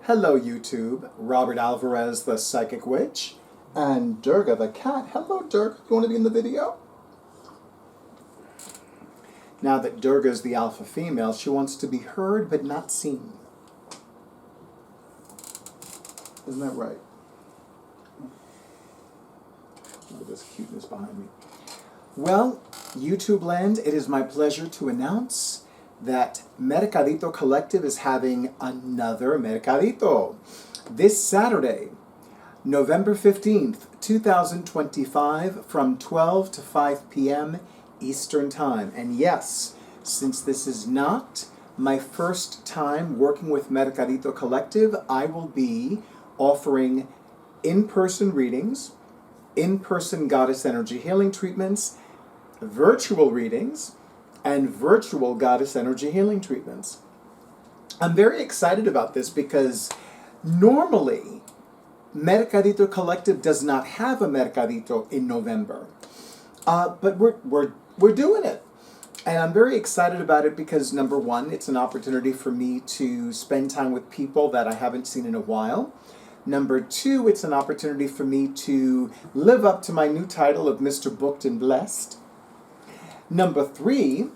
Hello YouTube, Robert Alvarez the Psychic Witch, and Durga the Cat. Hello Durga, you want to be in the video? Now that Durga is the alpha female, she wants to be heard but not seen. Isn't that right? Look at this cuteness behind me. Well, YouTube land, it is my pleasure to announce that Mercadito Collective is having another Mercadito this Saturday, November 15th, 2025, from 12 to 5 p.m. Eastern Time. And yes, since this is not my first time working with Mercadito Collective, I will be offering in-person readings, in-person goddess energy healing treatments, virtual readings, and virtual goddess energy healing treatments. I'm very excited about this because normally Mercadito Collective does not have a Mercadito in November, but we're doing it, and I'm very excited about it because number one, it's an opportunity for me to spend time with people that I haven't seen in a while. Number two, it's an opportunity for me to live up to my new title of Mr. Booked and Blessed. Number three,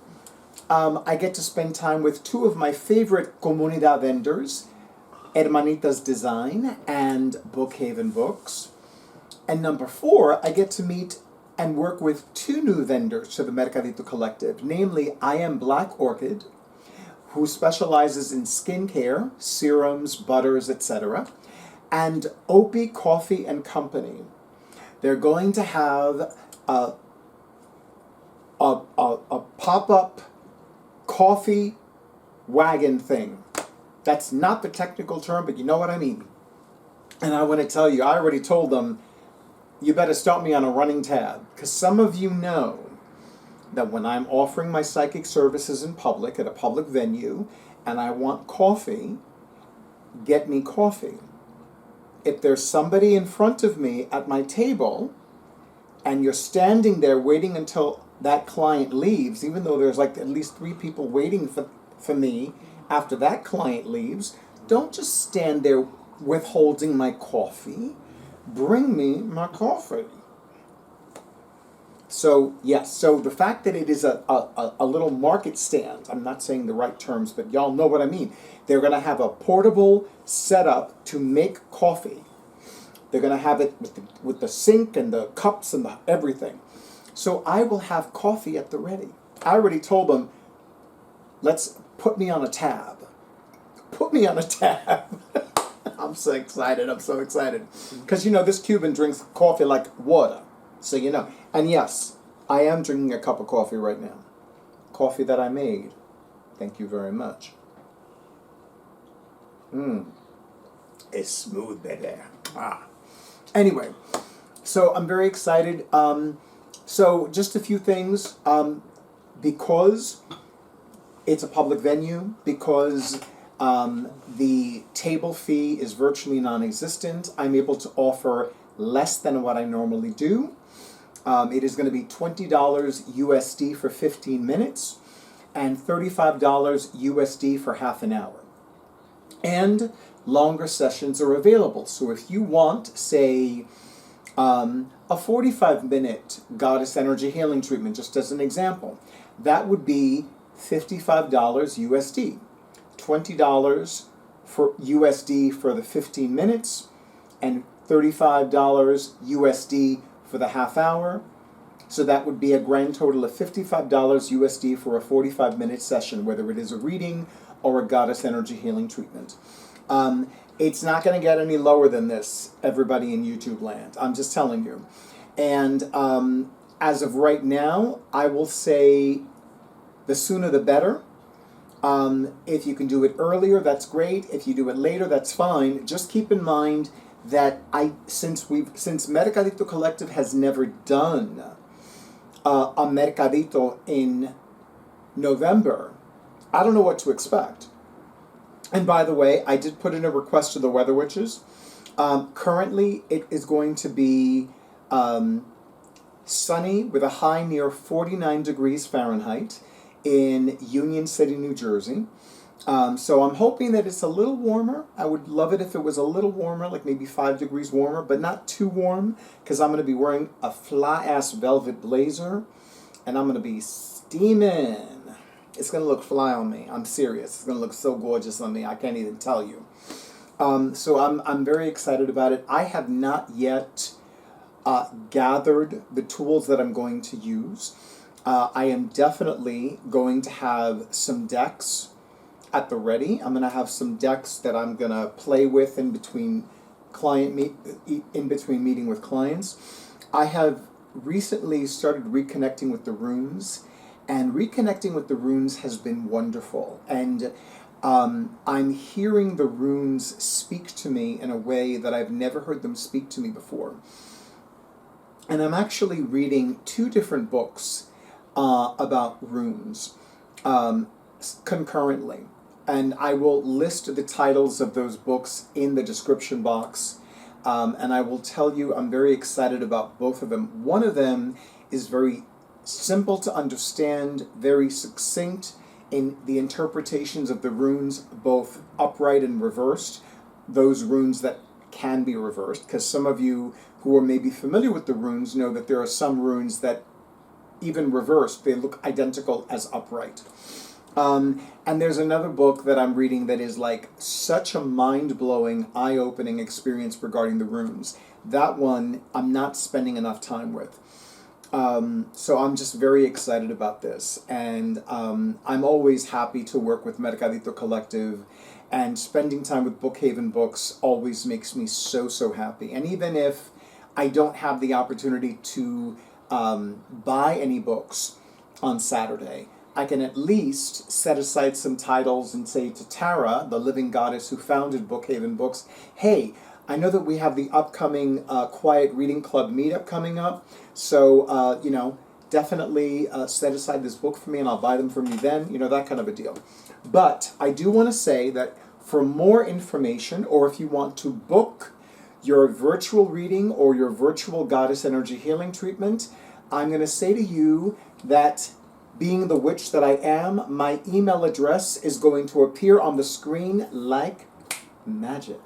I get to spend time with two of my favorite comunidad vendors, Hermanitas Design and Bookhaven Books. And number four, I get to meet and work with two new vendors to the Mercadito Collective, namely I Am Black Orchid, who specializes in skincare, serums, butters, etc., and Opie Coffee and Company. They're going to have a pop-up coffee wagon thing. That's not the technical term, but you know what I mean. And I want to tell you, I already told them, you better start me on a running tab. Because some of you know that when I'm offering my psychic services in public, at a public venue, and I want coffee, get me coffee. If there's somebody in front of me at my table, and you're standing there waiting until that client leaves, even though there's like at least 3 people waiting for me after that client leaves, don't just stand there withholding my coffee. Bring me my coffee. So, yes, so the fact that it is a little market stand, I'm not saying the right terms, but y'all know what I mean. They're going to have a portable setup to make coffee. They're going to have it with the sink and the cups and the everything. So I will have coffee at the ready. I already told them, let's put me on a tab. Put me on a tab. I'm so excited. I'm so excited. Because, you know, this Cuban drinks coffee like water. So, you know. And yes, I am drinking a cup of coffee right now. Coffee that I made. Thank you very much. It's smooth, baby. Anyway, so I'm very excited. So just a few things. Because it's a public venue, because the table fee is virtually non-existent, I'm able to offer less than what I normally do. It is going to be $20 USD for 15 minutes and $35 USD for half an hour. And longer sessions are available. So if you want, say, a 45-minute goddess energy healing treatment, just as an example, that would be $55 USD. $20 for USD for the 15 minutes and $35 USD for the half hour. So that would be a grand total of $55 USD for a 45-minute session, whether it is a reading or a goddess energy healing treatment. It's not going to get any lower than this, everybody in YouTube land. I'm just telling you. And as of right now, I will say the sooner the better. If you can do it earlier, that's great. If you do it later, that's fine. Just keep in mind that since Mercadito Collective has never done a Mercadito in November, I don't know what to expect. And by the way, I did put in a request to the Weather Witches. Currently, it is going to be sunny with a high near 49 degrees Fahrenheit in Union City, New Jersey. So I'm hoping that it's a little warmer. I would love it if it was a little warmer, like maybe 5 degrees warmer, but not too warm, because I'm going to be wearing a fly-ass velvet blazer, and I'm going to be steaming. It's going to look fly on me. I'm serious. It's going to look so gorgeous on me. I can't even tell you. So I'm very excited about it. I have not yet gathered the tools that I'm going to use. I am definitely going to have some decks at the ready. I'm going to have some decks that I'm going to play with in between meeting with clients. I have recently started reconnecting with the runes, and reconnecting with the runes has been wonderful. And I'm hearing the runes speak to me in a way that I've never heard them speak to me before. And I'm actually reading 2 different books about runes concurrently. And I will list the titles of those books in the description box. And I will tell you I'm very excited about both of them. One of them is very simple to understand, very succinct in the interpretations of the runes, both upright and reversed, those runes that can be reversed, because some of you who are maybe familiar with the runes know that there are some runes that, even reversed, they look identical as upright. And there's another book that I'm reading that is like such a mind-blowing, eye-opening experience regarding the runes. That one I'm not spending enough time with. So I'm just very excited about this. And I'm always happy to work with Mercadito Collective, and spending time with Bookhaven Books always makes me so, so happy. And even if I don't have the opportunity to buy any books on Saturday, I can at least set aside some titles and say to Tara, the living goddess who founded Bookhaven Books, hey, I know that we have the upcoming Quiet Reading Club meetup coming up, so, definitely set aside this book for me and I'll buy them from you then, that kind of a deal. But I do want to say that for more information, or if you want to book your virtual reading or your virtual goddess energy healing treatment, I'm going to say to you that, being the witch that I am, my email address is going to appear on the screen like magic.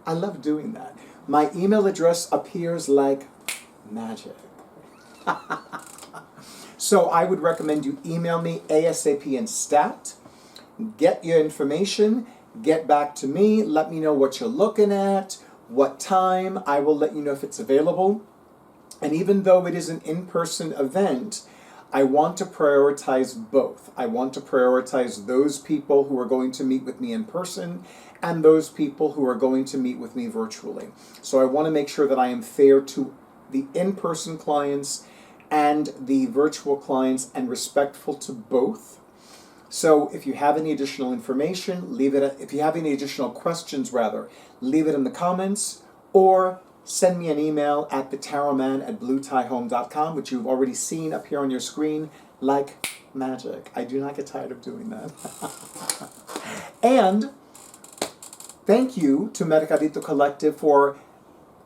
I love doing that. My email address appears like magic. So I would recommend you email me ASAP and stat. Get your information, get back to me, let me know what you're looking at, what time. I will let you know if it's available. And even though it is an in-person event, I want to prioritize both. I want to prioritize those people who are going to meet with me in person and those people who are going to meet with me virtually. So I want to make sure that I am fair to the in-person clients and the virtual clients and respectful to both. So if you have any additional information, if you have any additional questions, leave it in the comments, or send me an email at thetarotman@bluetiehome.com, which you've already seen up here on your screen like magic. I do not get tired of doing that. And thank you to Mercadito Collective for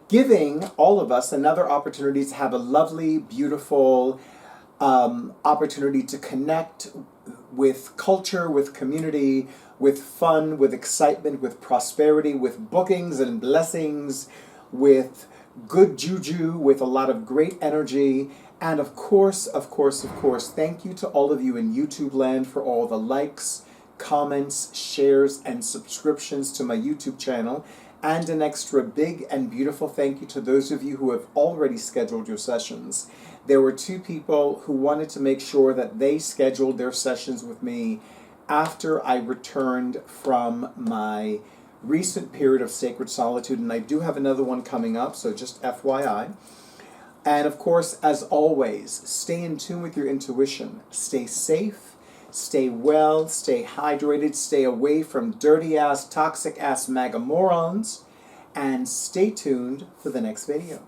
giving all of us another opportunity to have a lovely, beautiful opportunity to connect with culture, with community, with fun, with excitement, with prosperity, with bookings and blessings, with good juju, with a lot of great energy. And of course, thank you to all of you in YouTube land for all the likes, comments, shares, and subscriptions to my YouTube channel. And an extra big and beautiful thank you to those of you who have already scheduled your sessions. There were 2 people who wanted to make sure that they scheduled their sessions with me after I returned from my recent period of sacred solitude, and I do have another one coming up, so just FYI. And of course, as always, stay in tune with your intuition. Stay safe, stay well, stay hydrated, stay away from dirty-ass, toxic-ass MAGA morons, and stay tuned for the next video.